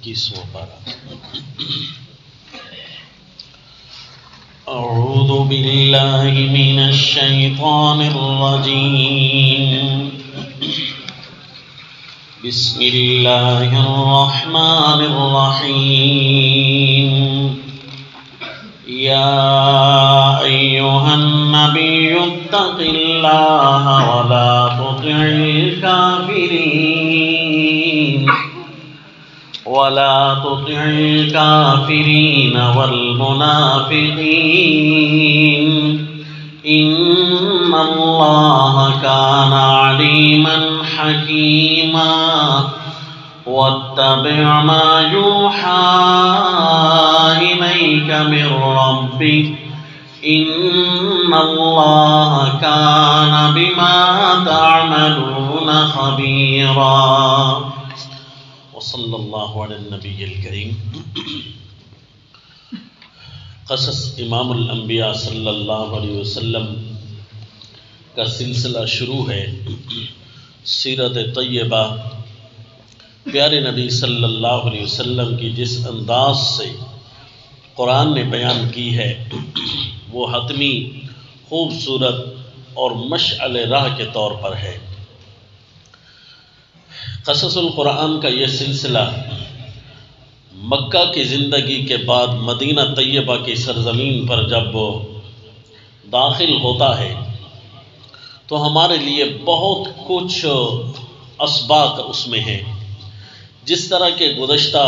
21واں پارہ۔ اعوذ باللہ من الشیطان الرجیم، بسم اللہ الرحمن الرحیم۔ یا ایھا النبی اتق اللہ ولا تطع الکافرین والمنافقین ان اللہ کان علیما حکیما واتبع ما یوحی الیک من ربک ان اللہ کان بما تعملون خبیرا۔ وصلی اللہ علی النبی الکریم۔ قصص امام الانبیاء صلی اللہ علیہ وسلم کا سلسلہ شروع ہے۔ سیرت طیبہ پیارے نبی صلی اللہ علیہ وسلم کی جس انداز سے قرآن نے بیان کی ہے وہ حتمی، خوبصورت اور مشعل راہ کے طور پر ہے۔ قصص القرآن کا یہ سلسلہ مکہ کی زندگی کے بعد مدینہ طیبہ کی سرزمین پر جب داخل ہوتا ہے تو ہمارے لیے بہت کچھ اسباق اس میں ہیں۔ جس طرح کے گزشتہ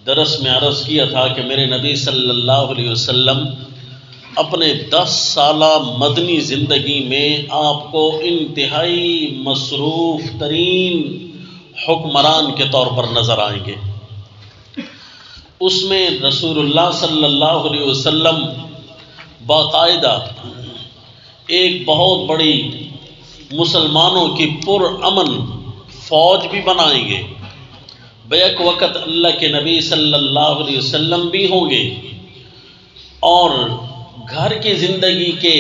درس میں عرض کیا تھا کہ میرے نبی صلی اللہ علیہ وسلم اپنے 10 سالہ مدنی زندگی میں آپ کو انتہائی مصروف ترین حکمران کے طور پر نظر آئیں گے۔ اس میں رسول اللہ صلی اللہ علیہ وسلم باقاعدہ ایک بہت بڑی مسلمانوں کی پرامن فوج بھی بنائیں گے۔ بیک وقت اللہ کے نبی صلی اللہ علیہ وسلم بھی ہوں گے اور گھر کی زندگی کے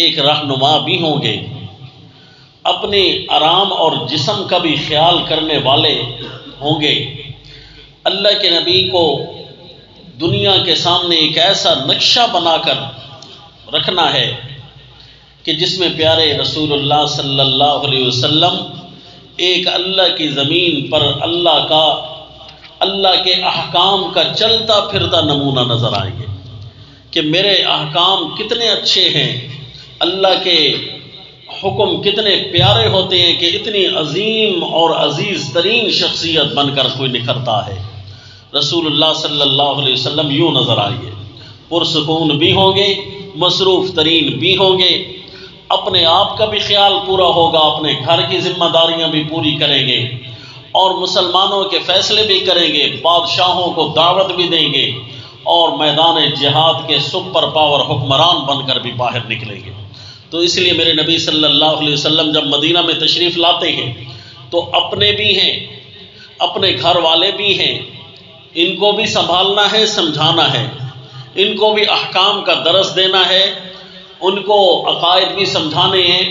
ایک رہنما بھی ہوں گے۔ اپنے آرام اور جسم کا بھی خیال کرنے والے ہوں گے۔ اللہ کے نبی کو دنیا کے سامنے ایک ایسا نقشہ بنا کر رکھنا ہے کہ جس میں پیارے رسول اللہ صلی اللہ علیہ وسلم ایک اللہ کی زمین پر اللہ کے احکام کا چلتا پھرتا نمونہ نظر آئیں گے کہ میرے احکام کتنے اچھے ہیں، اللہ کے حکم کتنے پیارے ہوتے ہیں کہ اتنی عظیم اور عزیز ترین شخصیت بن کر کوئی نکھرتا ہے۔ رسول اللہ صلی اللہ علیہ وسلم یوں نظر آئیں گے، پرسکون بھی ہوں گے، مصروف ترین بھی ہوں گے، اپنے آپ کا بھی خیال پورا ہوگا، اپنے گھر کی ذمہ داریاں بھی پوری کریں گے اور مسلمانوں کے فیصلے بھی کریں گے، بادشاہوں کو دعوت بھی دیں گے اور میدان جہاد کے سپر پاور حکمران بن کر بھی باہر نکلیں گے۔ تو اس لیے میرے نبی صلی اللہ علیہ وسلم جب مدینہ میں تشریف لاتے ہیں تو اپنے بھی ہیں، اپنے گھر والے بھی ہیں، ان کو بھی سنبھالنا ہے، سمجھانا ہے، ان کو بھی احکام کا درس دینا ہے، ان کو عقائد بھی سمجھانے ہیں،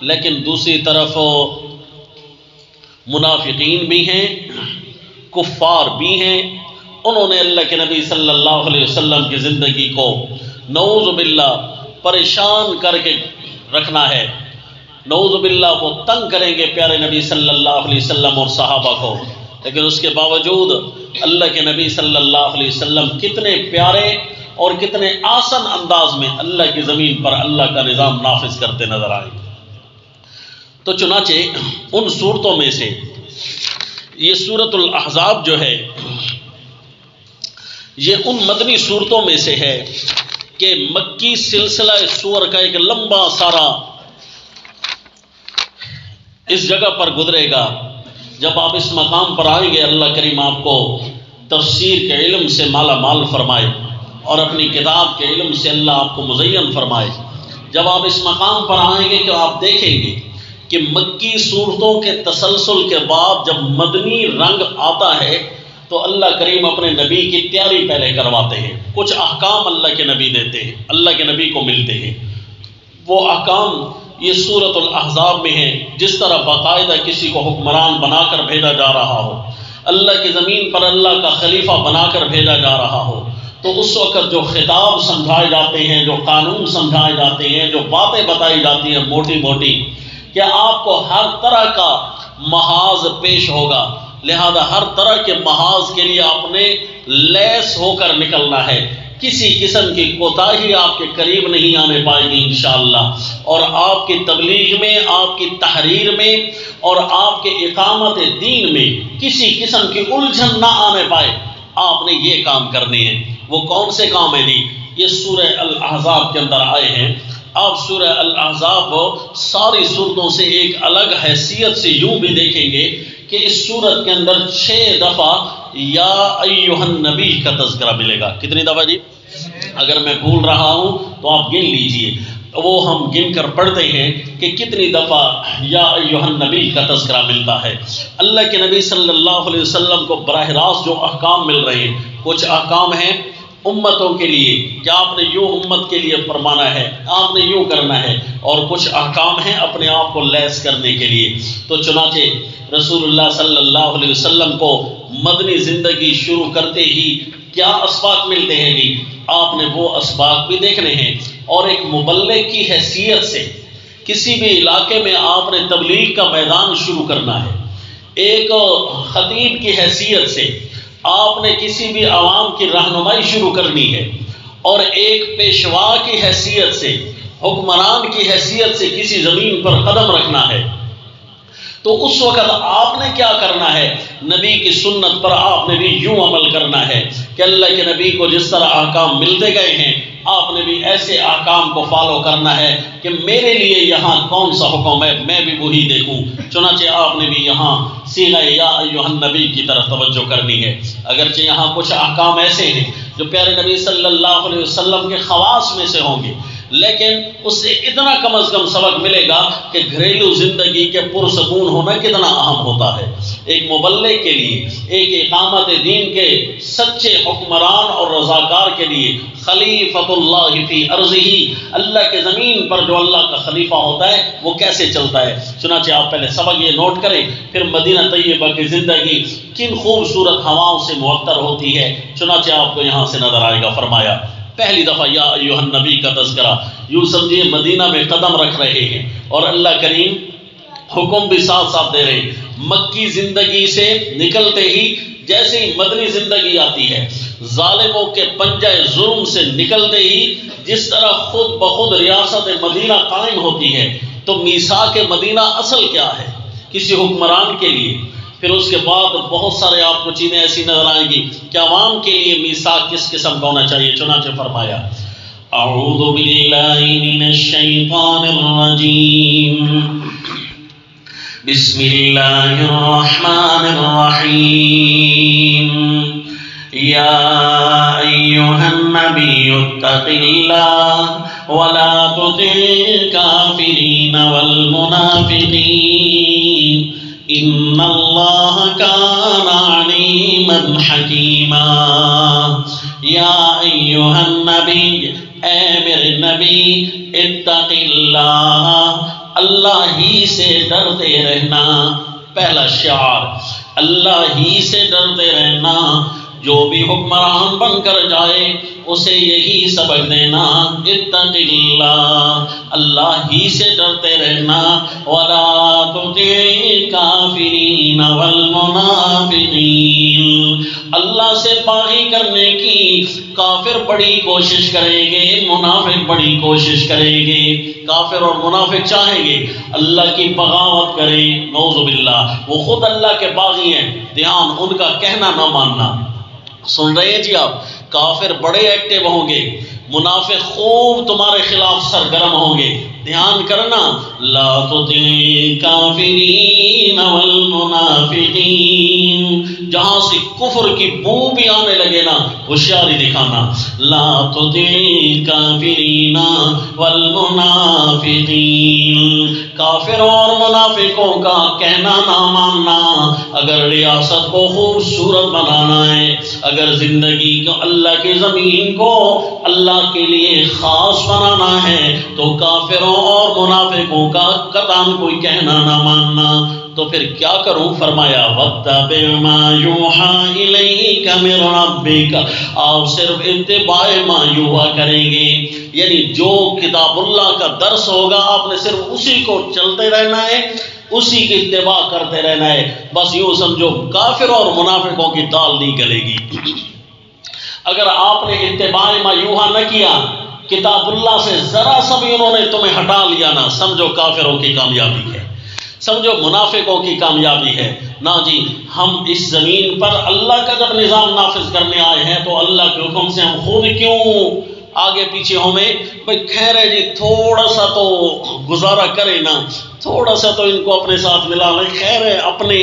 لیکن دوسری طرف منافقین بھی ہیں، کفار بھی ہیں۔ انہوں نے اللہ کے نبی صلی اللہ علیہ وسلم کی زندگی کو نعوذ باللہ پریشان کر کے رکھنا ہے، نعوذ باللہ وہ تنگ کریں گے پیارے نبی صلی اللہ علیہ وسلم اور صحابہ کو، لیکن اس کے باوجود اللہ کے نبی صلی اللہ علیہ وسلم کتنے پیارے اور کتنے آسان انداز میں اللہ کی زمین پر اللہ کا نظام نافذ کرتے نظر آئیں گے۔ تو چنانچہ ان صورتوں میں سے یہ سورۃ الاحزاب جو ہے یہ ان مدنی صورتوں میں سے ہے کہ مکی سلسلہ سور کا ایک لمبا سارا اس جگہ پر گزرے گا۔ جب آپ اس مقام پر آئیں گے اللہ کریم آپ کو تفسیر کے علم سے مالا مال فرمائے اور اپنی کتاب کے علم سے اللہ آپ کو مزین فرمائے۔ جب آپ اس مقام پر آئیں گے کہ آپ دیکھیں گے کہ مکی صورتوں کے تسلسل کے بعد جب مدنی رنگ آتا ہے تو اللہ کریم اپنے نبی کی تیاری پہلے کرواتے ہیں، کچھ احکام اللہ کے نبی دیتے ہیں، اللہ کے نبی کو ملتے ہیں۔ وہ احکام یہ سورۃ الاحزاب میں ہیں، جس طرح باقاعدہ کسی کو حکمران بنا کر بھیجا جا رہا ہو، اللہ کی زمین پر اللہ کا خلیفہ بنا کر بھیجا جا رہا ہو، تو اس وقت جو خطاب سمجھائے جاتے ہیں، جو قانون سمجھائے جاتے ہیں، جو باتیں بتائی جاتی ہیں موٹی موٹی، کہ آپ کو ہر طرح کا محاذ پیش ہوگا، لہذا ہر طرح کے محاذ کے لیے آپ نے لیس ہو کر نکلنا ہے، کسی قسم کی کوتاہی آپ کے قریب نہیں آنے پائے گی انشاءاللہ، اور آپ کی تبلیغ میں، آپ کی تحریر میں اور آپ کے اقامت دین میں کسی قسم کی الجھن نہ آنے پائے۔ آپ نے یہ کام کرنے ہیں۔ وہ کون سے کام ہیں جی؟ یہ سورہ الاحزاب کے اندر آئے ہیں۔ آپ سورہ الاحزاب ساری سورتوں سے ایک الگ حیثیت سے یوں بھی دیکھیں گے کہ اس سورت کے اندر 6 دفعہ یا ایھا النبی کا تذکرہ ملے گا۔ کتنی دفعہ جی؟ اگر میں بھول رہا ہوں تو آپ گن لیجئے، وہ ہم گن کر پڑھتے ہیں کہ کتنی دفعہ یا ایھا النبی کا تذکرہ ملتا ہے۔ اللہ کے نبی صلی اللہ علیہ وسلم کو براہ راست جو احکام مل رہے ہیں، کچھ احکام ہیں امتوں کے لیے کہ آپ نے یوں امت کے لیے فرمانا ہے، آپ نے یوں کرنا ہے، اور کچھ احکام ہیں اپنے آپ کو لیس کرنے کے لیے۔ تو چنانچہ رسول اللہ صلی اللہ علیہ وسلم کو مدنی زندگی شروع کرتے ہی کیا اسباق ملتے ہیں جی؟ آپ نے وہ اسباق بھی دیکھنے ہیں، اور ایک مبلغ کی حیثیت سے کسی بھی علاقے میں آپ نے تبلیغ کا میدان شروع کرنا ہے، ایک خطیب کی حیثیت سے آپ نے کسی بھی عوام کی رہنمائی شروع کرنی ہے، اور ایک پیشوا کی حیثیت سے، حکمران کی حیثیت سے کسی زمین پر قدم رکھنا ہے، تو اس وقت آپ نے کیا کرنا ہے؟ نبی کی سنت پر آپ نے بھی یوں عمل کرنا ہے کہ اللہ کے نبی کو جس طرح احکام ملتے گئے ہیں، آپ نے بھی ایسے احکام کو فالو کرنا ہے کہ میرے لیے یہاں کون سا حکم ہے میں بھی وہی دیکھوں۔ چنانچہ آپ نے بھی یہاں صیغہ یا ایھا النبی کی طرف توجہ کرنی ہے۔ اگرچہ یہاں کچھ احکام ایسے ہیں جو پیارے نبی صلی اللہ علیہ وسلم کے خواص میں سے ہوں گے، لیکن اس سے اتنا کم از کم سبق ملے گا کہ گھریلو زندگی کے پرسکون ہونا کتنا اہم ہوتا ہے۔ ایک مبلغ کے لیے، ایک اقامت دین کے سچے حکمران اور رضاکار کے لیے، خلیفۃ اللہ فی ارضہ، اللہ کے زمین پر جو اللہ کا خلیفہ ہوتا ہے وہ کیسے چلتا ہے۔ چنانچہ آپ پہلے سبق یہ نوٹ کریں، پھر مدینہ طیبہ کی زندگی کن خوبصورت ہواؤں سے معطر ہوتی ہے، چنانچہ آپ کو یہاں سے نظر آئے گا۔ فرمایا پہلی دفعہ یا ایھا النبی کا تذکرہ، یوں سمجھیے مدینہ میں قدم رکھ رہے ہیں، اور اللہ کریم حکم بھی ساتھ ساتھ دے رہے ہیں۔ مکی زندگی سے نکلتے ہی جیسے ہی مدنی زندگی آتی ہے، ظالموں کے پنجہ ظلم سے نکلتے ہی جس طرح خود بخود ریاست مدینہ قائم ہوتی ہے، تو میثاق مدینہ اصل کیا ہے کسی حکمران کے لیے؟ پھر اس کے بعد بہت سارے آپ کو چیزیں ایسی نظر آئیں گی کہ عوام کے لیے میثاق کس قسم کا ہونا چاہیے۔ چنانچہ فرمایا اعوذ باللہ من الشیطان الرجیم، بسم اللہ الرحمن الرحیم، یا ایھا النبی اتق اللہ ولا تطع الکافرین والمنافقین ان اللہ کان علیما حکیما۔ یا ایھا النبی، اے میرے نبی، اتق اللہ، اللہ ہی سے ڈرتے رہنا۔ پہلا شعار، اللہ ہی سے ڈرتے رہنا۔ جو بھی حکمران بن کر جائے اسے یہی سبق دینا، اتق اللہ، اللہ ہی سے ڈرتے رہنا، ولا تطع الکافرین والمنافقین، اللہ سے باغی کرنے کی کافر بڑی کوشش کریں گے، منافق بڑی کوشش کریں گے۔ کافر اور منافق چاہیں گے اللہ کی بغاوت کریں، نعوذ باللہ، وہ خود اللہ کے باغی ہیں، دھیان ان کا کہنا نہ ماننا۔ سن رہے ہیں جی آپ؟ کافر بڑے ایکٹیو ہوں گے، منافق خوب تمہارے خلاف سرگرم ہوں گے، دھیان کرنا۔ لا تطع الکافرین والمنافقین، جہاں سے کفر کی بو بھی آنے لگے نا ہوشیاری دکھانا۔ لا تطع الکافرین والمنافقین، کافروں اور منافقوں کا کہنا نہ ماننا۔ اگر ریاست کو خوبصورت بنانا ہے، اگر زندگی کو، اللہ کی زمین کو اللہ کے لیے خاص بنانا ہے، تو کافروں اور منافقوں کا قطعاً کوئی کہنا نہ ماننا۔ تو پھر کیا کروں؟ فرمایا وَاتَّبِعْ مَا يُوحَىٰ إِلَيْكَ مِن رَبِّكَ، آپ صرف اتباع ما یوحیٰ کریں گے، یعنی جو کتاب اللہ کا درس ہوگا آپ نے صرف اسی کو چلتے رہنا ہے، اسی کی اتباع کرتے رہنا ہے، بس یوں سمجھو کافر اور منافقوں کی دال نہیں گلے گی۔ اگر آپ نے اتباع ما یوحیٰ نہ کیا، کتاب اللہ سے ذرا سا بھی انہوں نے تمہیں ہٹا لیا نا، سمجھو کافروں کی کامیابی ہے، سمجھو منافقوں کی کامیابی ہے۔ نا جی، ہم اس زمین پر اللہ کا جب نظام نافذ کرنے آئے ہیں تو اللہ کے حکم سے ہم خود کیوں آگے پیچھے ہمیں بھائی خیر ہے جی، تھوڑا سا تو گزارا کرے نا، تھوڑا سا تو ان کو اپنے ساتھ ملا لیں، خیر ہے، اپنے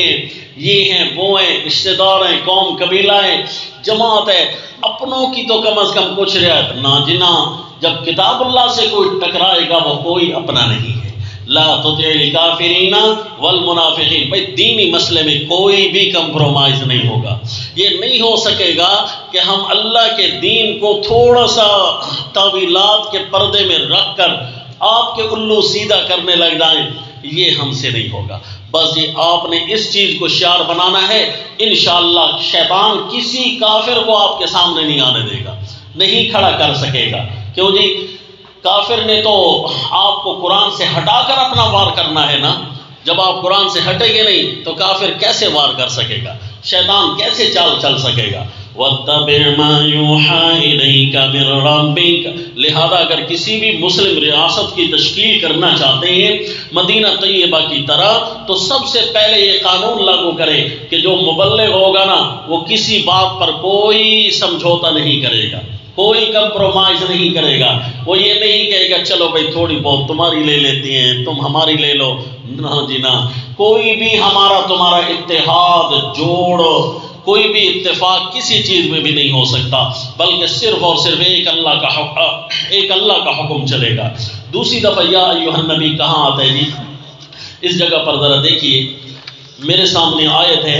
یہ ہیں وہ ہیں، رشتے دار ہیں، قوم قبیلہ ہیں، جماعت ہے، اپنوں کی تو کم از کم کچھ رعایت نہ جنا۔ جب کتاب اللہ سے کوئی ٹکرائے گا وہ کوئی اپنا نہیں ہے۔ لا تطع الکافرین والمنافقین، بھائی دینی مسئلے میں کوئی بھی کمپرومائز نہیں ہوگا۔ یہ نہیں ہو سکے گا کہ ہم اللہ کے دین کو تھوڑا سا تعویلات کے پردے میں رکھ کر آپ کے الو سیدھا کرنے لگ جائیں، یہ ہم سے نہیں ہوگا۔ بس یہ آپ نے اس چیز کو شعار بنانا ہے، انشاءاللہ شیطان کسی کافر کو آپ کے سامنے نہیں آنے دے گا، نہیں کھڑا کر سکے گا۔ کیوں جی؟ کافر نے تو آپ کو قرآن سے ہٹا کر اپنا وار کرنا ہے نا، جب آپ قرآن سے ہٹیں گے نہیں تو کافر کیسے وار کر سکے گا، شیطان کیسے چال چل سکے گا؟ وَاتَّبِعْ مَا يُوحَىٰ إِلَيْكَ مِن رَبِّكَ، لہذا اگر کسی بھی مسلم ریاست کی تشکیل کرنا چاہتے ہیں مدینہ طیبہ کی طرح، تو سب سے پہلے یہ قانون لاگو کرے کہ جو مبلغ ہوگا نا وہ کسی بات پر کوئی سمجھوتا نہیں کرے گا، کوئی کمپرومائز نہیں کرے گا۔ وہ یہ نہیں کہے گا چلو بھائی تھوڑی بہت تمہاری لے لیتی ہیں، تم ہماری لے لو، نہ جی نہ، کوئی بھی ہمارا تمہارا اتحاد جوڑ، کوئی بھی اتفاق کسی چیز میں بھی نہیں ہو سکتا، بلکہ صرف اور صرف ایک اللہ کا حکم چلے گا۔ دوسری دفعہ یا ایھا النبی کہاں آتا ہے جی؟ اس جگہ پر ذرا دیکھیے، میرے سامنے آیت ہے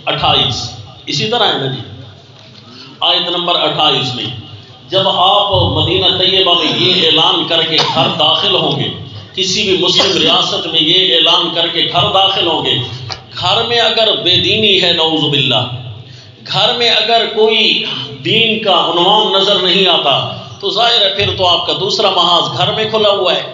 28، اسی طرح ہے نا جی، آیت نمبر 28 میں جب آپ مدینہ طیبہ میں یہ اعلان کر کے گھر داخل ہوں گے، کسی بھی مسلم ریاست میں یہ اعلان کر کے گھر داخل ہوں گے، گھر میں اگر بے دینی ہے نعوذ باللہ، گھر میں اگر کوئی دین کا عنوان نظر نہیں آتا تو ظاہر ہے پھر تو آپ کا دوسرا محاذ گھر میں کھلا ہوا ہے،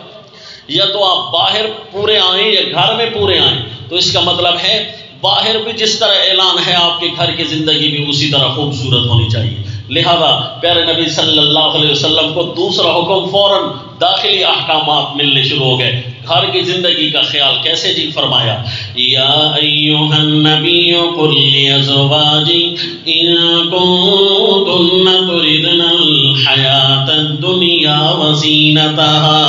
یا تو آپ باہر پورے آئیں یا گھر میں پورے آئیں، تو اس کا مطلب ہے باہر بھی جس طرح اعلان ہے آپ کے گھر کی زندگی بھی اسی طرح خوبصورت ہونی چاہیے۔ لہذا پیارے نبی صلی اللہ علیہ وسلم کو دوسرا حکم فوراً داخلی احکامات ملنے شروع ہو گئے۔ گھر کی زندگی کا خیال کیسے جی؟ فرمایا یا ایھا النبی قل لازواجک ان کنتن تردن الحیاۃ الدنیا وزینتها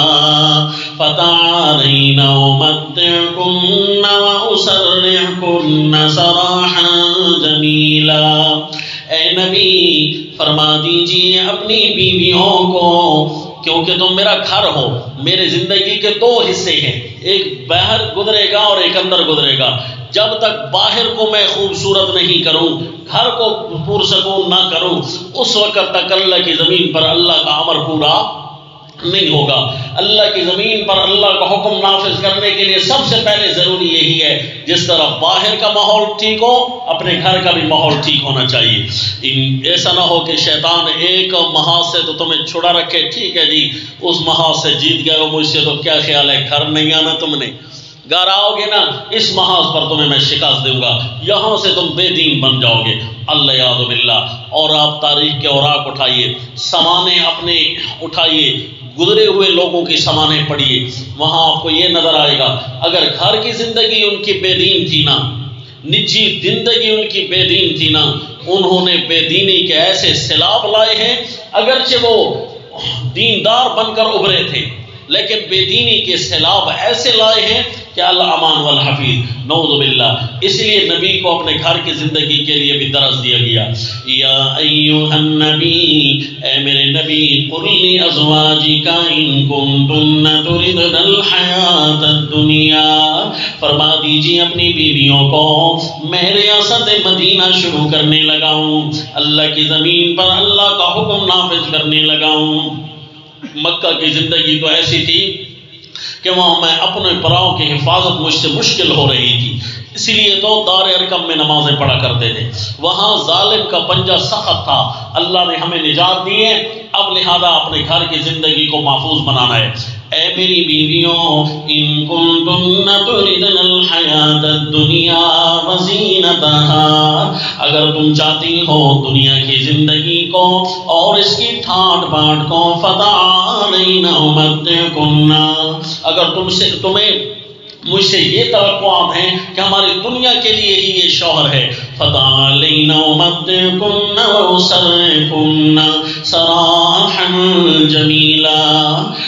فتعالین امتعکن واسرحکن سراحا جمیلا۔ اے نبی فرما دیجئے اپنی بیویوں کو، کیونکہ تم میرا گھر ہو، میرے زندگی کے دو حصے ہیں، ایک باہر گزرے گا اور ایک اندر گزرے گا۔ جب تک باہر کو میں خوبصورت نہیں کروں، گھر کو پرسکون نہ کروں، اس وقت تک اللہ کی زمین پر اللہ کا امر پورا نہیں ہوگا۔ اللہ کی زمین پر اللہ کا حکم نافذ کرنے کے لیے سب سے پہلے ضروری یہی ہے، جس طرح باہر کا ماحول ٹھیک ہو اپنے گھر کا بھی ماحول ٹھیک ہونا چاہیے۔ ایسا نہ ہو کہ شیطان ایک محاذ سے تو تمہیں چھڑا رکھے، ٹھیک ہے جی اس محاذ سے جیت گئے ہو مجھ سے تو کیا خیال ہے، گھر نہیں آنا تم نے، گھر آؤ گے نا اس محاذ پر تمہیں میں شکست دوں گا، یہاں سے تم بے دین بن جاؤ گے، اللہ یاد باللہ۔ اور آپ تاریخ کے اوراق اٹھائیے، سمانے اپنے اٹھائیے، گزرے ہوئے لوگوں کی سمانے پڑھیے، وہاں آپ کو یہ نظر آئے گا اگر گھر کی زندگی ان کی بے دین تھی نا، نجی زندگی ان کی بے دین تھی نا، انہوں نے بے دینی کے ایسے سیلاب لائے ہیں، اگرچہ وہ دیندار بن کر ابھرے تھے لیکن بے دینی کے سیلاب ایسے لائے ہیں کہ اللہ امان والحفیظ نعوذ باللہ۔ اس لیے نبی کو اپنے گھر کی زندگی کے لیے بھی درس دیا گیا، یا ایھا النبی، اے میرے نبی، قل لازواجک ان کنتن تردن الحیاۃ الدنیا، فرما دیجیے اپنی بیویوں کو میں ریاست مدینہ شروع کرنے لگا ہوں، اللہ کی زمین پر اللہ کا حکم نافذ کرنے لگا ہوں۔ مکہ کی زندگی تو ایسی تھی کہ وہاں میں اپنے پراؤں کی حفاظت مجھ سے مشکل ہو رہی تھی، اسی لیے تو دار ارقم میں نمازیں پڑھا کرتے تھے، وہاں ظالم کا پنجہ سخت تھا، اللہ نے ہمیں نجات دی ہے، اب لہذا اپنے گھر کی زندگی کو محفوظ بنانا ہے۔ اے میری بیویوں، ان کنتن تردن الحیات الدنیا وزینتہا، اگر تم چاہتی ہو دنیا کی زندگی کو اور اس کی ٹھاٹ باٹ کو، فتعالین امتعکن، اگر تمہیں مجھ سے یہ توقعات ہیں کہ ہماری دنیا کے لیے ہی یہ شوہر ہے، فتعالین امتعکن واسرحکن سراحا جمیلا،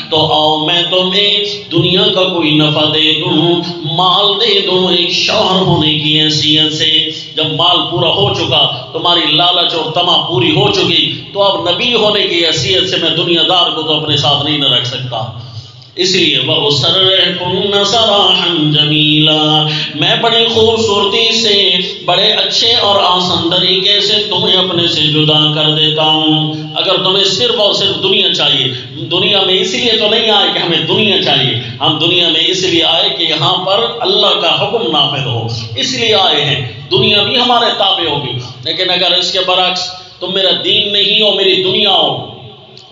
تو آؤ میں تمہیں دنیا کا کوئی نفع دے دوں، مال دے دوں ایک شوہر ہونے کی حیثیت سے۔ جب مال پورا ہو چکا، تمہاری لالچ اور طمع پوری ہو چکی، تو اب نبی ہونے کی حیثیت سے میں دنیا دار کو تو اپنے ساتھ نہیں نہ رکھ سکتا، اس لیے وَأُسَرِّحْكُنَّ سَرَاحًا جَمِيلًا، میں بڑی خوبصورتی سے، بڑے اچھے اور آسان طریقے سے تمہیں اپنے سے جدا کر دیتا ہوں۔ اگر تمہیں صرف اور صرف دنیا چاہیے، دنیا میں اسی لیے تو نہیں آئے کہ ہمیں دنیا چاہیے، ہم دنیا میں اس لیے آئے کہ یہاں پر اللہ کا حکم نافذ ہو، اس لیے آئے ہیں، دنیا بھی ہمارے تابع ہوگی۔ لیکن اگر اس کے برعکس تم میرا دین نہیں ہو، میری دنیا ہو،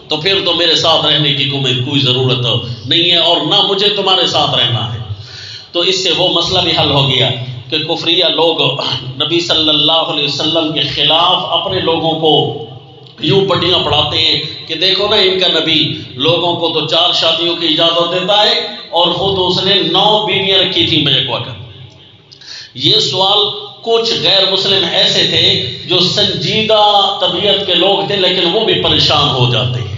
تو پھر تو میرے ساتھ رہنے کی کوئی ضرورت نہیں ہے، اور نہ مجھے تمہارے ساتھ رہنا ہے۔ تو اس سے وہ مسئلہ بھی حل ہو گیا کہ کفریہ لوگ نبی صلی اللہ علیہ وسلم کے خلاف اپنے لوگوں کو یوں پٹیاں پڑھاتے ہیں کہ دیکھو نا، ان کا نبی لوگوں کو تو 4 شادیوں کی اجازت دیتا ہے اور خود اس نے 9 بیویاں رکھی تھیں بیک وقت۔ یہ سوال کچھ غیر مسلم ایسے تھے جو سنجیدہ طبیعت کے لوگ تھے، لیکن وہ بھی پریشان ہو جاتے ہیں۔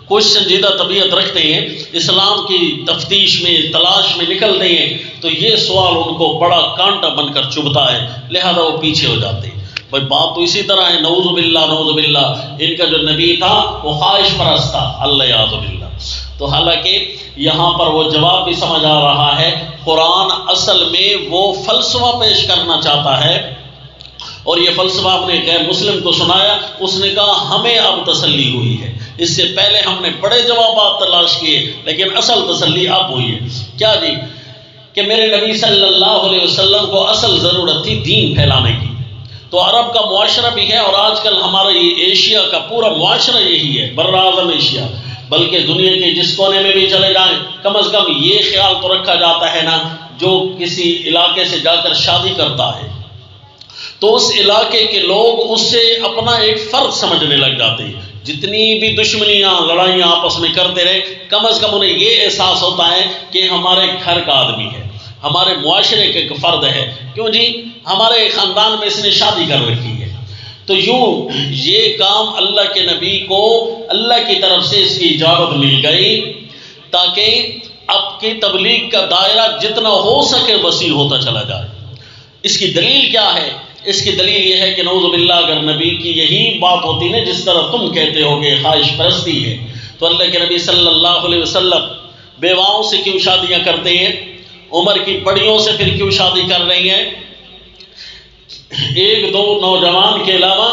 کچھ سنجیدہ طبیعت رکھتے ہیں، اسلام کی تفتیش میں، تلاش میں نکلتے ہیں، تو یہ سوال ان کو بڑا کانٹا بن کر چبھتا ہے، لہذا وہ پیچھے ہو جاتے ہیں۔ بھائی بات تو اسی طرح ہے، نعوذ باللہ نعوذ باللہ، ان کا جو نبی تھا وہ خواہش پرست تھا، اللہ یعوذ باللہ۔ تو حالانکہ یہاں پر وہ جواب بھی سمجھ آ رہا ہے، قرآن اصل میں وہ فلسفہ پیش کرنا چاہتا ہے، اور یہ فلسفہ ہم نے غیر مسلم کو سنایا، اس نے کہا ہمیں اب تسلی ہوئی ہے، اس سے پہلے ہم نے بڑے جوابات تلاش کیے، لیکن اصل تسلی اب ہوئی ہے۔ کیا جی؟ کہ میرے نبی صلی اللہ علیہ وسلم کو اصل ضرورت تھی دین پھیلانے کی۔ تو عرب کا معاشرہ بھی ہے، اور آج کل ہمارا یہ ایشیا کا پورا معاشرہ یہی ہے، بر اعظم ایشیا، بلکہ دنیا کے جس کونے میں بھی چلے جائیں، کم از کم یہ خیال تو رکھا جاتا ہے نا، جو کسی علاقے سے جا کر شادی کرتا ہے تو اس علاقے کے لوگ اس سے اپنا ایک فرد سمجھنے لگ جاتے ہیں، جتنی بھی دشمنیاں لڑائیاں آپس میں کرتے رہے، کم از کم انہیں یہ احساس ہوتا ہے کہ ہمارے گھر کا آدمی ہے، ہمارے معاشرے کا ایک فرد ہے، کیوں جی ہمارے خاندان میں اس نے شادی کر رکھی ہے۔ تو یوں یہ کام اللہ کے نبی کو اللہ کی طرف سے اس کی اجازت مل گئی تاکہ اب کی تبلیغ کا دائرہ جتنا ہو سکے وسیع ہوتا چلا جائے۔ اس کی دلیل کیا ہے؟ اس کی دلیل یہ ہے کہ نعوذ باللہ اگر نبی کی یہی بات ہوتی نا جس طرح تم کہتے ہو کہ خواہش پرستی ہے، تو اللہ کے نبی صلی اللہ علیہ وسلم بیواؤں سے کیوں شادیاں کرتے ہیں؟ عمر کی بڑیوں سے پھر کیوں شادی کر رہی ہیں؟ 1-2 نوجوان کے علاوہ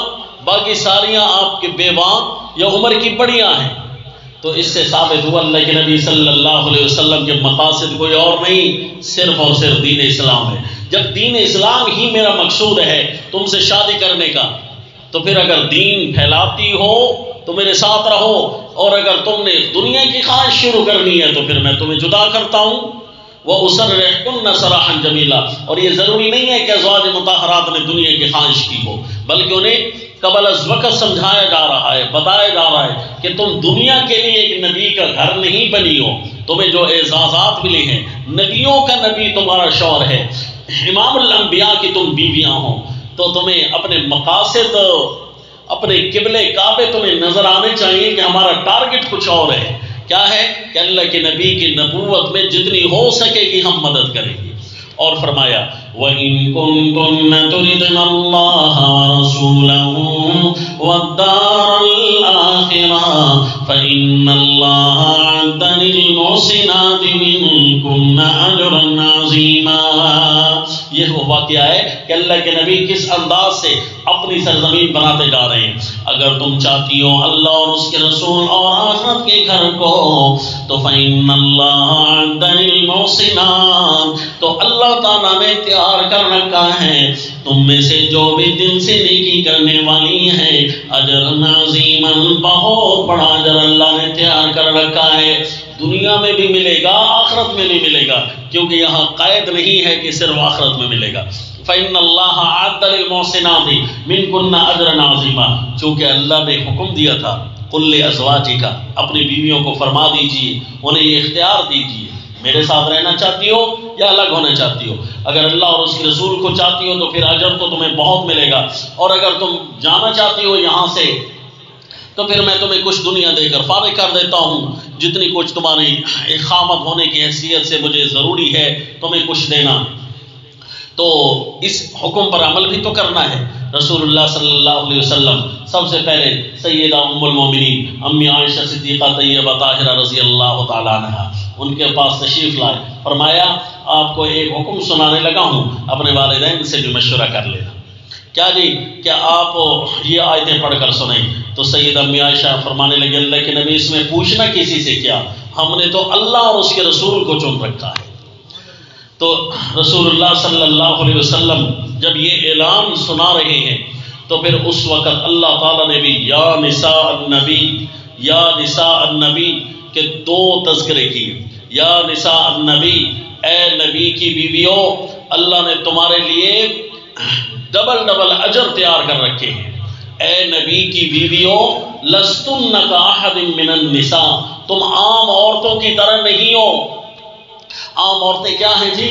باقی ساریاں آپ کے بیواں یا عمر کی بڑیاں ہیں۔ تو اس سے ثابت ہوا اللہ کے نبی صلی اللہ علیہ وسلم کے مقاصد کوئی اور نہیں، صرف اور صرف دین اسلام ہے۔ جب دین اسلام ہی میرا مقصود ہے تم سے شادی کرنے کا، تو پھر اگر دین پھیلاتی ہو تو میرے ساتھ رہو، اور اگر تم نے دنیا کی خواہش شروع کرنی ہے تو پھر میں تمہیں جدا کرتا ہوں۔ وَأُسَرِّحْكُنَّ سَرَاحًا جَمِيلًا، اور یہ ضروری نہیں ہے کہ ازواج مطہرات نے دنیا کی خواہش کی ہو، بلکہ انہیں قبل از وقت سمجھایا جا رہا ہے، بتایا جا رہا ہے کہ تم دنیا کے لیے ایک نبی کا گھر نہیں بنی ہو، تمہیں جو اعزازات ملے ہیں، نبیوں کا نبی تمہارا شوہر ہے، امام الانبیاء کی تم بیویاں ہو، تو تمہیں اپنے مقاصد، اپنے قبلے کعبے تمہیں نظر آنے چاہیے کہ ہمارا ٹارگٹ کچھ اور ہے۔ کیا ہے؟ کہ اللہ کے نبی کی نبوت میں جتنی ہو سکے گی ہم مدد کریں گے۔ اور فرمایا وَإِن كُنتُنَّ تُرِدْنَ اللَّهَ وَرَسُولَهُ وَالدَّارَ الْآخِرَةَ فَإِنَّ اللَّهَ أَعَدَّ لِلْمُحْسِنَاتِ مِنكُنَّ أَجْرًا عَظِيمًا۔ یہ وہ واقعہ ہے کہ اللہ کے نبی کس انداز سے اپنی سرزمین بناتے جا رہے ہیں۔ اگر تم چاہتی ہو اللہ اور اس کے رسول اور آخرت کے گھر کو تو فإن اللہ عند للمحسنات، تو اللہ تعالیٰ نے تیار کر رکھا ہے تم میں سے جو بھی دل سے نیکی کرنے والی ہیں اجر عظیما، بہت بڑا اجر اللہ نے تیار کر رکھا ہے، دنیا میں بھی ملے گا آخرت میں بھی ملے گا، کیونکہ یہاں قید نہیں ہے کہ صرف آخرت میں ملے گا۔ فإن اللہ اعد للمحسنات منکن اجرا عظیما، چونکہ اللہ نے حکم دیا تھا قل لازواجک، اپنی بیویوں کو فرما دیجیے، انہیں یہ اختیار دیجیے، میرے ساتھ رہنا چاہتی ہو یا الگ ہونا چاہتی ہو، اگر اللہ اور اس کے رسول کو چاہتی ہو تو پھر اجر تو تمہیں بہت ملے گا، اور اگر تم جانا چاہتی ہو یہاں سے تو پھر میں تمہیں کچھ دنیا دے کر فارغ کر دیتا ہوں، جتنی کچھ تمہاری اقامت ہونے کی حیثیت سے مجھے ضروری ہے تمہیں کچھ دینا۔ تو اس حکم پر عمل بھی تو کرنا ہے۔ رسول اللہ صلی اللہ علیہ وسلم سب سے پہلے سیدہ ام المومنین امی عائشہ صدیقہ طیبہ طاہرہ رضی اللہ تعالیٰ عنہا ان کے پاس تشریف لائے، فرمایا آپ کو ایک حکم سنانے لگا ہوں، اپنے والدین سے بھی مشورہ کر لینا۔ کیا جی؟ کیا آپ یہ آیتیں پڑھ کر سنیں؟ تو سیدہ امی عائشہ فرمانے لگی اللہ کے نبی اس میں پوچھنا کسی سے کیا، ہم نے تو اللہ اور اس کے رسول کو چن رکھا ہے۔ تو رسول اللہ صلی اللہ علیہ وسلم جب یہ اعلان سنا رہے ہیں تو پھر اس وقت اللہ تعالیٰ نے بھی یا نساء النبی، یا نساء النبی کے دو تذکرے کیے۔ یا نساء النبی، اے نبی کی بیویوں، اللہ نے تمہارے لیے ڈبل اجر تیار کر رکھے ہیں۔ اے نبی کی بیویوں، لستن کاحد من النساء، تم عام عورتوں کی طرح نہیں ہو۔ عام عورتیں کیا ہیں جی؟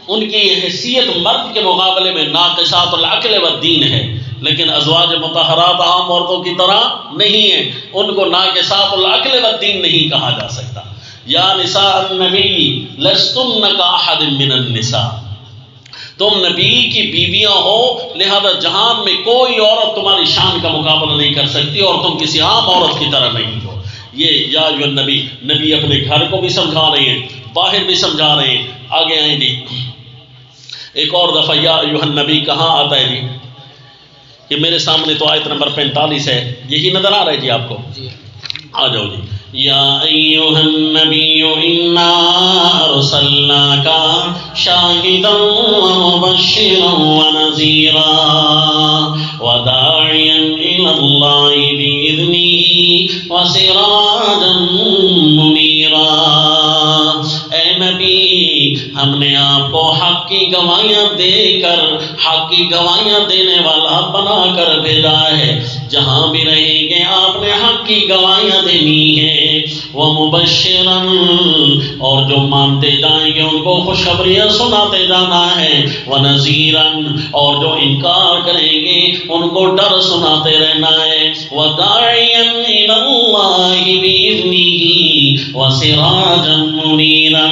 ان کی حیثیت مرد کے مقابلے میں ناقصات العقل والدین ہے، لیکن ازواج مطہرات عام عورتوں کی طرح نہیں ہیں، ان کو ناقصات العقل والدین نہیں کہا جا سکتا۔ یا نساء النبی لستن کاحد من النساء، تم نبی کی بیویاں ہو، لہذا جہان میں کوئی عورت تمہاری شان کا مقابلہ نہیں کر سکتی اور تم کسی عام عورت کی طرح نہیں ہو۔ یہ یا ایھا النبی، نبی اپنے گھر کو بھی سمجھا رہے ہیں، باہر بھی سمجھا رہے ہیں۔ آگے آئیں جی، ایک اور دفعہ یا ایھا النبی کہاں آتا ہے جی؟ کہ میرے سامنے تو آیت نمبر 45 ہے، یہی نظر آ رہا ہے جی آپ کو؟ آ جاؤ جی۔ یا ایھا النبی انا ارسلناک شاہدا ومبشرا ونذیرا وداعیا الی اللہ باذنہ وسراجا منیرا۔ اے نبی، ہم نے آپ کو حق کی گواہیاں دے کر، حق کی گواہیاں دینے والا بنا کر بھیجا ہے، جہاں بھی رہیں گے آپ نے حق کی گواہیاں دینی ہے۔ ومبشرا، اور جو مانتے جائیں گے ان کو خوشخبریاں سناتے جانا ہے۔ ونذیرا، اور جو انکار کریں گے ان کو ڈر سناتے رہنا ہے۔ وداعیا الی اللہ باذنہ وسراجا منیرا،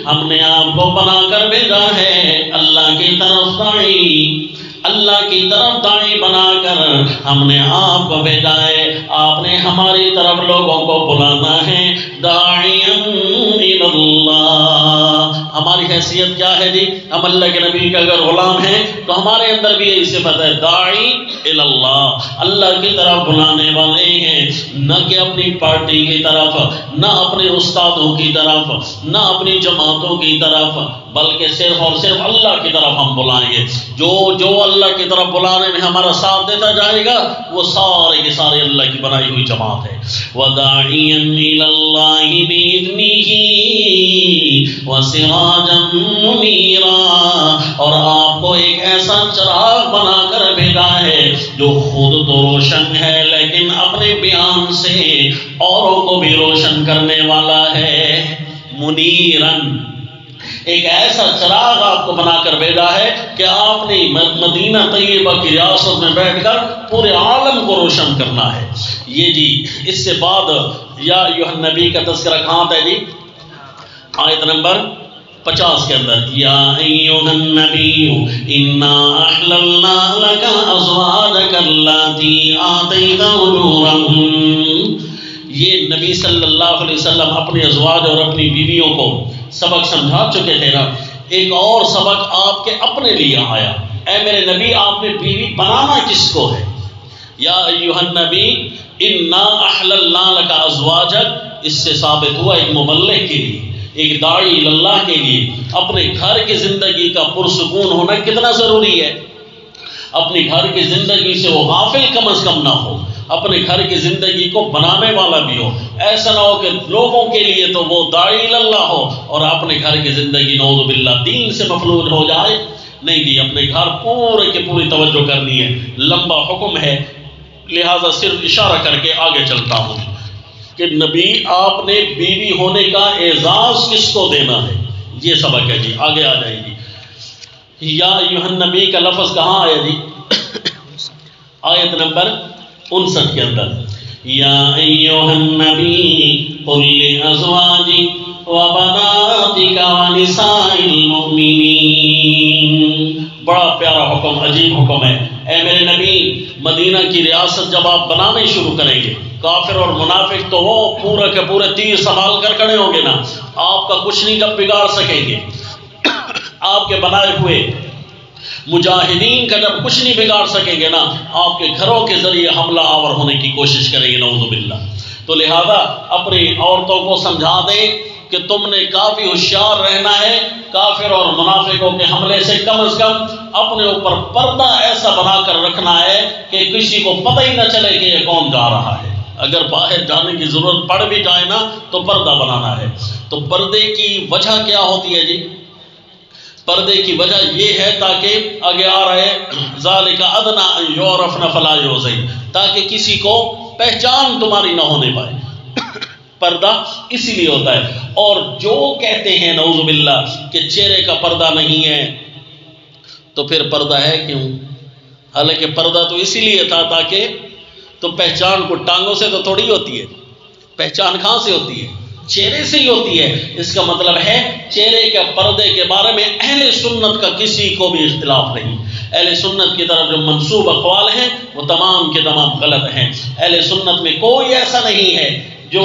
ہم نے آپ کو بنا کر بھیجا ہے اللہ کی طرف داعی، اللہ کی طرف داعی بنا کر ہم نے آپ کو بھیجا ہے، آپ نے ہماری طرف لوگوں کو بلانا ہے۔ داعیا الی اللہ، ہماری حیثیت کیا ہے جی؟ ہم اللہ کے نبی کے اگر غلام ہیں تو ہمارے اندر بھی یہی صفت ہے، داعی الی اللہ، اللہ کی طرف بلانے والے ہیں، نہ کہ اپنی پارٹی کی طرف، نہ اپنے استادوں کی طرف، نہ اپنی جماعتوں کی طرف، بلکہ صرف اور صرف اللہ کی طرف ہم بلائیں گے۔ جو اللہ کی طرف بلانے میں ہمارا ساتھ دیتا جائے گا وہ سارے کے سارے اللہ کی بنائی ہوئی جماعت ہے۔ وَدَاعِيًا إِلَى اللَّهِ بِإِذْنِهِ وَسِرَاجًا مُنِيرًا، اور آپ کو ایک ایسا چراغ بنا کر بھیجا ہے جو خود تو روشن ہے لیکن اپنے بیان سے اوروں کو بھی روشن کرنے والا ہے۔ منیرن، ایک ایسا چراغ آپ کو بنا کر بھیجا ہے کہ آپ نے مدینہ طیبہ کی ریاست میں بیٹھ کر پورے عالم کو روشن کرنا ہے۔ یہ جی اس سے بعد یا ایھا النبی کا تذکرہ کہاں ہے جی؟ آیت نمبر 50 کے اندر، یا ایھا النبی انا احللنا لک ازواجک اللاتی آتیت اجورہن۔ یہ نبی صلی اللہ علیہ وسلم اپنے ازواج اور اپنی بیویوں کو سبق سمجھا چکے تھے نا، ایک اور سبق آپ کے اپنے لیے آیا۔ اے میرے نبی، آپ نے بیوی بنانا کس کو ہے؟ یا ایھا النبی انا احللنا لک ازواجک، اس سے ثابت ہوا ایک مبلغ کے لیے، ایک داعی اللہ کے لیے اپنے گھر کی زندگی کا پرسکون ہونا کتنا ضروری ہے۔ اپنی گھر کی زندگی سے وہ غافل کم از کم نہ ہو، اپنے گھر کی زندگی کو بنانے والا بھی ہو۔ ایسا نہ ہو کہ لوگوں کے لیے تو وہ داعی اللہ ہو اور اپنے گھر کی زندگی نعوذ باللہ دین سے مفلوج ہو جائے۔ نہیں جی، اپنے گھر پورے کی پوری توجہ کرنی ہے۔ لمبا حکم ہے، لہٰذا صرف اشارہ کر کے آگے چلتا ہوں کہ نبی آپ نے بیوی ہونے کا اعزاز کس کو دینا ہے، یہ سبق ہے جی۔ آگے آ جائے گی، یا ایھا النبی کا لفظ کہاں آیا جی؟ آیت نمبر 59 کے اندر، یا ایھا النبی قل لازواجک وبناتک ونساء المؤمنین۔ بڑا پیارا حکم، عجیب حکم ہے۔ اے میرے نبی، مدینہ کی ریاست جب آپ بنانے شروع کریں گے، کافر اور منافق تو وہ پورے کے پورے تیر سنبھال کر کھڑے ہوں گے نا، آپ کا کچھ نہیں جب بگاڑ سکیں گے۔ آپ کے بنائے ہوئے مجاہدین کا جب کچھ نہیں بگاڑ سکیں گے نا، آپ کے گھروں کے ذریعے حملہ آور ہونے کی کوشش کریں گے، نعوذ باللہ۔ تو لہذا اپنی عورتوں کو سمجھا دیں کہ تم نے کافی ہوشیار رہنا ہے، کافر اور منافقوں کے حملے سے کم از کم اپنے اوپر پردہ ایسا بنا کر رکھنا ہے کہ کسی کو پتہ ہی نہ چلے کہ یہ کون جا رہا ہے۔ اگر باہر جانے کی ضرورت پڑ بھی جائے نا تو پردہ بنانا ہے۔ تو پردے کی وجہ کیا ہوتی ہے جی؟ پردے کی وجہ یہ ہے تاکہ آگے آ رہے ذالک ادنی ان یعرفن فلا یؤذین، تاکہ کسی کو پہچان تمہاری نہ ہونے پائے۔ پردہ اسی لیے ہوتا ہے۔ اور جو کہتے ہیں نعوذ باللہ کہ چہرے کا پردہ نہیں ہے، تو پھر پردہ ہے کیوں؟ حالانکہ پردہ تو اسی لیے تھا تاکہ، تو پہچان کو ٹانگوں سے تو تھوڑی ہوتی ہے، پہچان کہاں سے ہوتی ہے؟ چہرے سے ہی ہوتی ہے۔ اس کا مطلب ہے چہرے کے پردے کے بارے میں اہل سنت کا کسی کو بھی اختلاف نہیں۔ اہل سنت کی طرف جو منسوب اقوال ہیں وہ تمام کے تمام غلط ہیں۔ اہل سنت میں کوئی ایسا نہیں ہے جو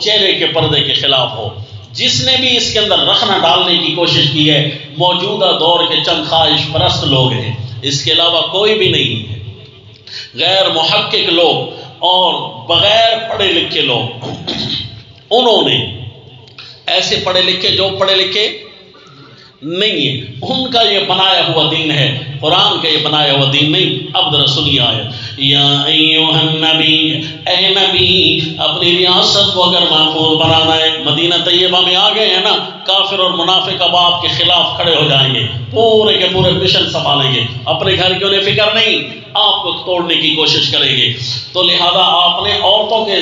چہرے کے پردے کے خلاف ہو۔ جس نے بھی اس کے اندر رخنہ ڈالنے کی کوشش کی ہے، موجودہ دور کے چند خواہش پرست لوگ ہیں، اس کے علاوہ کوئی بھی نہیں ہے۔ غیر محقق لوگ اور بغیر پڑھے لکھے لوگ، انہوں نے ایسے پڑھے لکھے جو پڑھے لکھے نہیں ہیں، ان کا یہ بنایا ہوا دین ہے، قرآن کا یہ بنایا ہوا دین نہیں۔ اب ذرا سنیے آیت، یا ایھا النبی، اے نبی، اپنی ریاست کو اگر محفوظ بنانا ہے، مدینہ طیبہ میں آ گئے ہیں نا، کافر اور منافق اب آپ کے خلاف کھڑے ہو جائیں گے، پورے کے پورے مشن سنبھالیں گے، اپنے گھر کی انہیں فکر نہیں، آپ کو توڑنے کی کوشش کریں گے۔ تو لہذا آپ نے عورتوں کے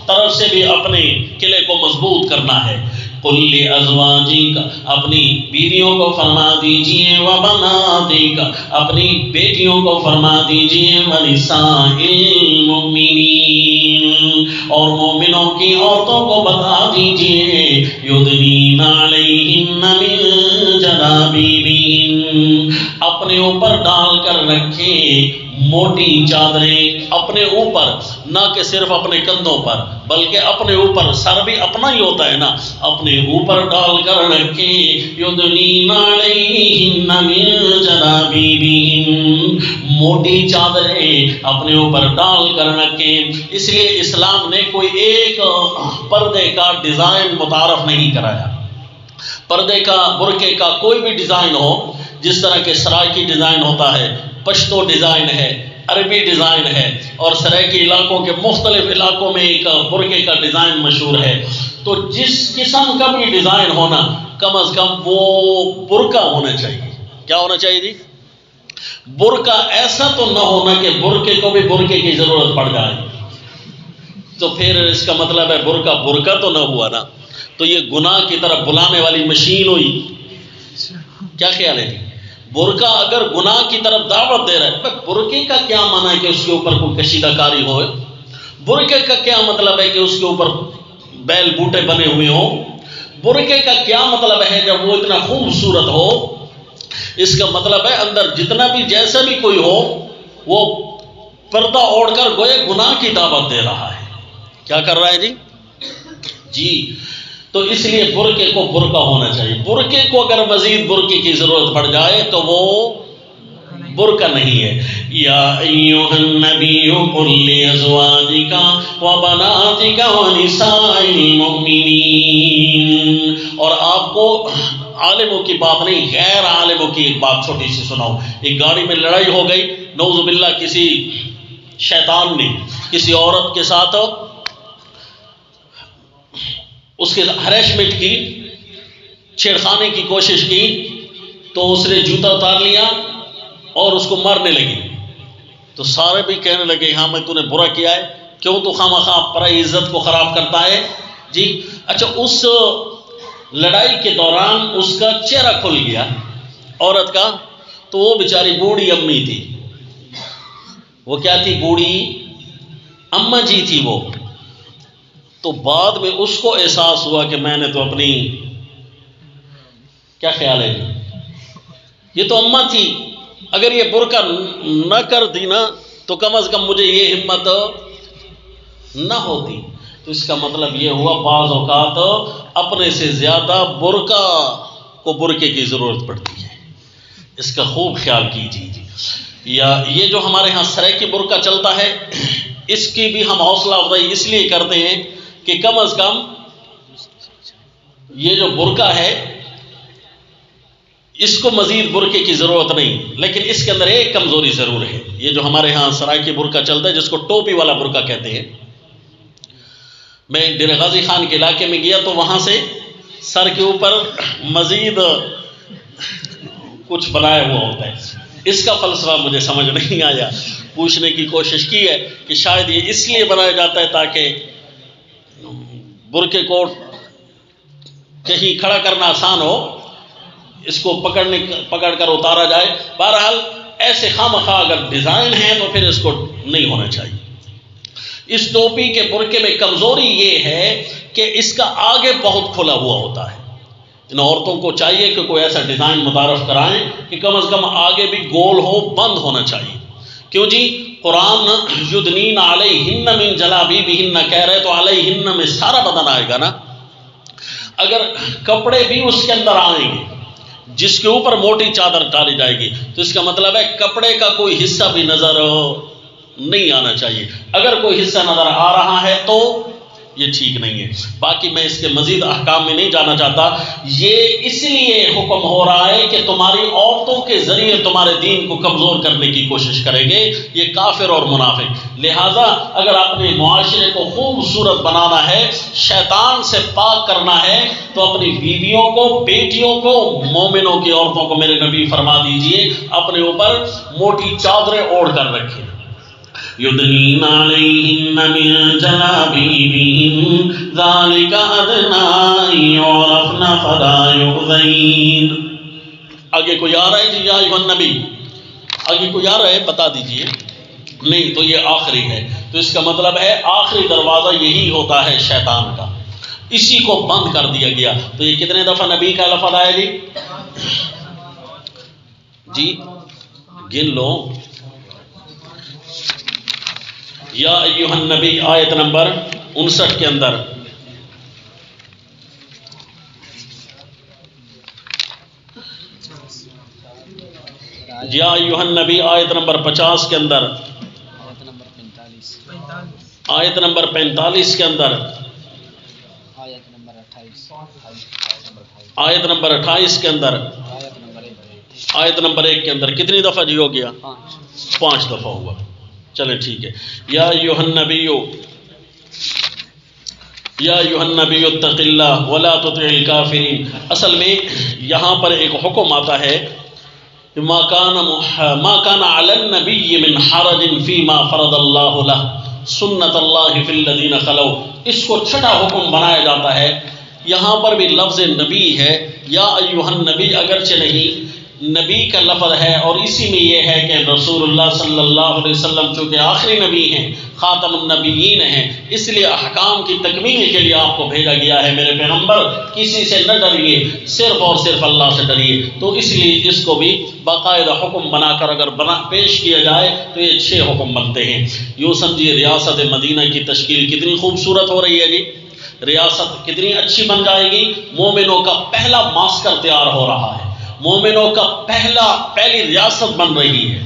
طرف سے بھی اپنے قلعے کو مضبوط کرنا ہے۔ قل لازواجک، اپنی بیویوں کو فرما دیجئے، وبناتک، اپنی بیٹیوں کو فرما دیجئے، ونساء المؤمنین، اور مومنوں کی عورتوں کو بتا دیجئے، یدنین علیہن من جلابیبہن، اپنے اوپر ڈال کر رکھے موٹی چادریں اپنے اوپر، نہ کہ صرف اپنے کندھوں پر بلکہ اپنے اوپر، سر بھی اپنا ہی ہوتا ہے نا، اپنے اوپر ڈال کر رکھے، یدنین علیہن من جلابیبہن، موٹی چادریں اپنے اوپر ڈال کر رکھے۔ اس لیے اسلام نے کوئی ایک پردے کا ڈیزائن متعارف نہیں کرایا۔ پردے کا، برقعے کا کوئی بھی ڈیزائن ہو، جس طرح کے سرائکی ڈیزائن ہوتا ہے، پشتو ڈیزائن ہے، عربی ڈیزائن ہے، اور سرائکی علاقوں کے مختلف علاقوں میں ایک برقعے کا ڈیزائن مشہور ہے۔ تو جس قسم کا بھی ڈیزائن ہونا، کم از کم وہ برقع ہونا چاہیے۔ کیا ہونا چاہیے جی؟ برقع ایسا تو نہ ہونا کہ برقعے کو بھی برقعے کی ضرورت پڑ جائے، تو پھر اس کا مطلب ہے برقع تو نہ ہوا نا، تو یہ گناہ کی طرف بلانے والی مشین ہوئی۔ کیا خیال ہے جی؟ برقع اگر گناہ کی طرف دعوت دے رہا ہے، برقعے کا کیا معنی ہے کہ اس کے اوپر کوئی کشیدہ کاری ہو؟ برقعے کا کیا مطلب ہے کہ اس کے اوپر بیل بوٹے بنے ہوئے ہوں؟ برقعے کا کیا مطلب ہے جب وہ اتنا خوبصورت ہو؟ اس کا مطلب ہے اندر جتنا بھی جیسا بھی کوئی ہو، وہ پردہ اوڑھ کر گوئے گناہ کی دعوت دے رہا ہے۔ کیا کر رہا ہے جی؟ تو اس لیے برقعے کو برقع ہونا چاہیے۔ برقعے کو اگر مزید برقعے کی ضرورت پڑ جائے تو وہ برقع نہیں ہے۔ یا ایھا النبی قل لازواجک وبناتک ونساء المؤمنین. اور آپ کو عالموں کی بات نہیں، غیر عالموں کی ایک بات چھوٹی سی سناؤ. ایک گاڑی میں لڑائی ہو گئی، نعوذ باللہ کسی شیطان نے کسی عورت کے ساتھ اس کے ہریسمنٹ کی، چھیڑخانے کی کوشش کی، تو اس نے جوتا اتار لیا اور اس کو مارنے لگی. تو سارے بھی کہنے لگے ہاں میں تو نے برا کیا ہے، کیوں تو خواہ پرائی عزت کو خراب کرتا ہے جی. اچھا اس لڑائی کے دوران اس کا چہرہ کھل گیا عورت کا، تو وہ بیچاری بوڑھی امی تھی. وہ کیا تھی؟ بوڑھی اماں جی تھی وہ. تو بعد میں اس کو احساس ہوا کہ میں نے تو اپنی، کیا خیال ہے جی، یہ تو اماں تھی، اگر یہ برقع نہ کر دی نا تو کم از کم مجھے یہ ہمت نہ ہوتی. تو اس کا مطلب یہ ہوا بعض اوقات اپنے سے زیادہ برقع کو برقعے کی ضرورت پڑتی ہے. اس کا خوب خیال کیجیے جی. یا یہ جو ہمارے ہاں سریکی برقع چلتا ہے، اس کی بھی ہم حوصلہ افزائی اس لیے کرتے ہیں کہ کم از کم یہ جو برقع ہے اس کو مزید برقعے کی ضرورت نہیں، لیکن اس کے اندر ایک کمزوری ضرور ہے. یہ جو ہمارے ہاں سرائکی برقع چلتا ہے جس کو ٹوپی والا برقع کہتے ہیں. میں ڈیرہ غازی خان کے علاقے میں گیا تو وہاں سے سر کے اوپر مزید کچھ بنایا ہوا ہوتا ہے. اس کا فلسفہ مجھے سمجھ نہیں آیا. پوچھنے کی کوشش کی ہے کہ شاید یہ اس لیے بنایا جاتا ہے تاکہ برقعے کو کہیں کھڑا کرنا آسان ہو، اس کو پکڑ کر اتارا جائے. بہرحال ایسے خواہ اگر ڈیزائن ہیں تو پھر اس کو نہیں ہونا چاہیے. اس ٹوپی کے برقعے میں کمزوری یہ ہے کہ اس کا آگے بہت کھلا ہوا ہوتا ہے. ان عورتوں کو چاہیے کہ کوئی ایسا ڈیزائن متعارف کرائیں کہ کم از کم آگے بھی گول ہو، بند ہونا چاہیے. کیوں جی؟ قرآن یدنین علیہن من جلابیبہن کہہ رہے تو علیہن میں سارا بدن آئے گا نا. اگر کپڑے بھی اس کے اندر آئیں گے جس کے اوپر موٹی چادر ڈالی جائے گی تو اس کا مطلب ہے کپڑے کا کوئی حصہ بھی نظر نہیں آنا چاہیے. اگر کوئی حصہ نظر آ رہا ہے تو یہ ٹھیک نہیں ہے. باقی میں اس کے مزید احکام میں نہیں جانا چاہتا. یہ اس لیے حکم ہو رہا ہے کہ تمہاری عورتوں کے ذریعے تمہارے دین کو کمزور کرنے کی کوشش کریں گے یہ کافر اور منافق. لہذا اگر اپنے معاشرے کو خوبصورت بنانا ہے، شیطان سے پاک کرنا ہے، تو اپنی بیویوں کو، بیٹیوں کو، مومنوں کی عورتوں کو میرے نبی فرما دیجئے اپنے اوپر موٹی چادریں اوڑھ کر رکھیں. یدنین علیہن من جلابیبہن ذالک ادنی ان یعرفن فلا یؤذین. آگے کوئی آ رہا ہے جی؟ یا ایھا النبی آگے کوئی آ رہا ہے؟ بتا دیجئے. نہیں تو یہ آخری ہے. تو اس کا مطلب ہے آخری دروازہ یہی ہوتا ہے شیطان کا، اسی کو بند کر دیا گیا. تو یہ کتنے دفعہ نبی کا لفظ آیا جی؟ جی گن لو. یا ایھا النبی آیت نمبر 59 کے اندر، یا ایھا النبی آیت نمبر 50 کے اندر، آیت نمبر 45 کے اندر، آیت نمبر 28 کے اندر، آیت نمبر 1 کے اندر. کتنی دفعہ جی ہو گیا؟ 5 دفعہ ہوا. چلیں ٹھیک ہے. یا ایھا النبی اتق اللہ ولا تطع الکافرین. اصل میں یہاں پر ایک حکم آتا ہے ما کان علی النبی من حرج فیما فرض اللہ لہ سنت اللہ فی الذین خلوا. اس کو چھٹا حکم بنایا جاتا ہے. یہاں پر بھی لفظ نبی ہے. یا ایھا النبی اگرچہ نہیں، نبی کا لفظ ہے، اور اسی میں یہ ہے کہ رسول اللہ صلی اللہ علیہ وسلم چونکہ آخری نبی ہیں، خاتم النبیین ہیں، اس لیے احکام کی تکمیل کے لیے آپ کو بھیجا گیا ہے. میرے پیغمبر کسی سے نہ ڈریے، صرف اور صرف اللہ سے ڈریے. تو اس لیے اس کو بھی باقاعدہ حکم بنا کر اگر پیش کیا جائے تو یہ 6 حکم بنتے ہیں. یوں سمجھیے ریاست مدینہ کی تشکیل کتنی خوبصورت ہو رہی ہے جی. ریاست کتنی اچھی بن جائے گی. مومنوں کا پہلا ماسکر تیار ہو رہا ہے، مومنوں کا پہلی ریاست بن رہی ہے.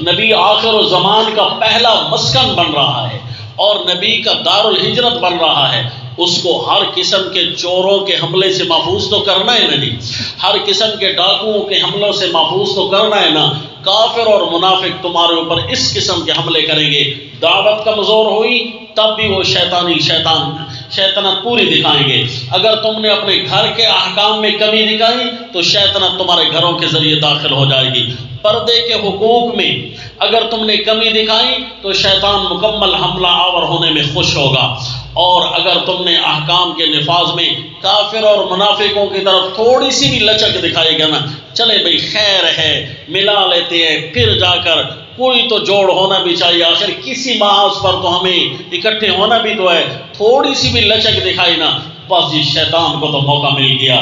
نبی آخر الزمان کا پہلا مسکن بن رہا ہے اور نبی کا دار الہجرت بن رہا ہے، اس کو ہر قسم کے چوروں کے حملے سے محفوظ تو کرنا ہے نہیں، ہر قسم کے ڈاکوؤں کے حملوں سے محفوظ تو کرنا ہے نا۔ کافر اور منافق تمہارے اوپر اس قسم کے حملے کریں گے، دعوت کمزور ہوئی تب بھی وہ شیطنت پوری دکھائیں گے۔ اگر تم نے اپنے گھر کے احکام میں کمی دکھائی تو شیطنت تمہارے گھروں کے ذریعے داخل ہو جائے گی۔ پردے کے حقوق میں اگر تم نے کمی دکھائی تو شیطان مکمل حملہ آور ہونے میں خوش ہوگا، اور اگر تم نے احکام کے نفاذ میں کافر اور منافقوں کی طرف تھوڑی سی بھی لچک دکھائی گا نا، چلے بھئی خیر ہے ملا لیتے ہیں، پھر جا کر کوئی تو جوڑ ہونا بھی چاہیے، آخر کسی محاذ پر تو ہمیں اکٹھے ہونا بھی تو ہے، تھوڑی سی بھی لچک دکھائی نا، بس یہ شیطان کو تو موقع مل گیا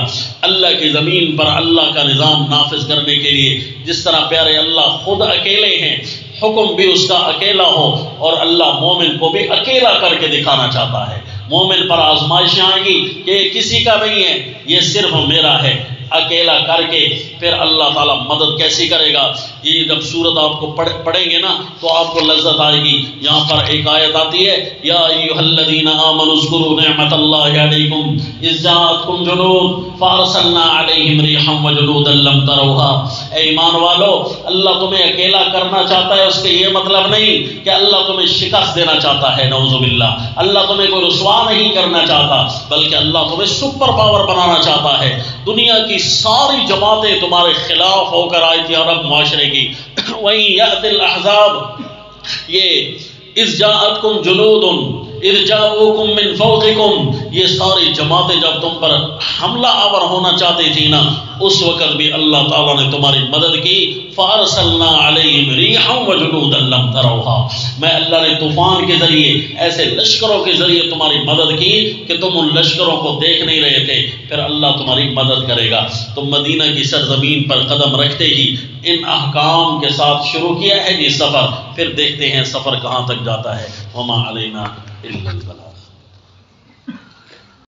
اللہ کی زمین پر اللہ کا نظام نافذ کرنے کے لیے۔ جس طرح پیارے اللہ خود اکیلے ہیں، حکم بھی اس کا اکیلا ہو، اور اللہ مومن کو بھی اکیلا کر کے دکھانا چاہتا ہے۔ مومن پر آزمائشیں آئیں گی کہ یہ کسی کا نہیں ہے، یہ صرف میرا ہے، اکیلا کر کے پھر اللہ تعالیٰ مدد کیسی کرے گا۔ یہ جب سورت آپ کو پڑھیں گے نا تو آپ کو لذت آئے گی۔ یہاں پر ایک آیت آتی ہے، یا ایھا الذین آمنوا اذکروا نعمت اللہ علیکم اذ جاءتکم جنود فارسلنا علیہم ریحا وجنودا لم تروها۔ اے ایمان والو، اللہ تمہیں اکیلا کرنا چاہتا ہے، اس کے یہ مطلب نہیں کہ اللہ تمہیں شکست دینا چاہتا ہے، نعوذ باللہ، اللہ تمہیں کوئی رسوا نہیں کرنا چاہتا، بلکہ اللہ تمہیں سپر پاور بنانا چاہتا ہے۔ دنیا کی ساری جماعتیں تمہارے خلاف ہو کر آئی تھی عرب معاشرے کی، وہیں یأت الاحزاب، یہ اذ جاءتکم جنود اذ جاءوکم من فوقکم، یہ ساری جماعتیں جب تم پر حملہ آور ہونا چاہتی تھی نا، اس وقت بھی اللہ تعالیٰ نے تمہاری مدد کی۔ فارسلنا علیہم ریحا وجنودا لم تروها، میں اللہ نے طوفان کے ذریعے ایسے لشکروں کے ذریعے تمہاری مدد کی کہ تم ان لشکروں کو دیکھ نہیں رہے تھے، پھر اللہ تمہاری مدد کرے گا۔ تم مدینہ کی سرزمین پر قدم رکھتے ہی ان احکام کے ساتھ شروع کیا ہے یہ سفر، پھر دیکھتے ہیں سفر کہاں تک جاتا ہے۔ وما علینا الا البلاغ۔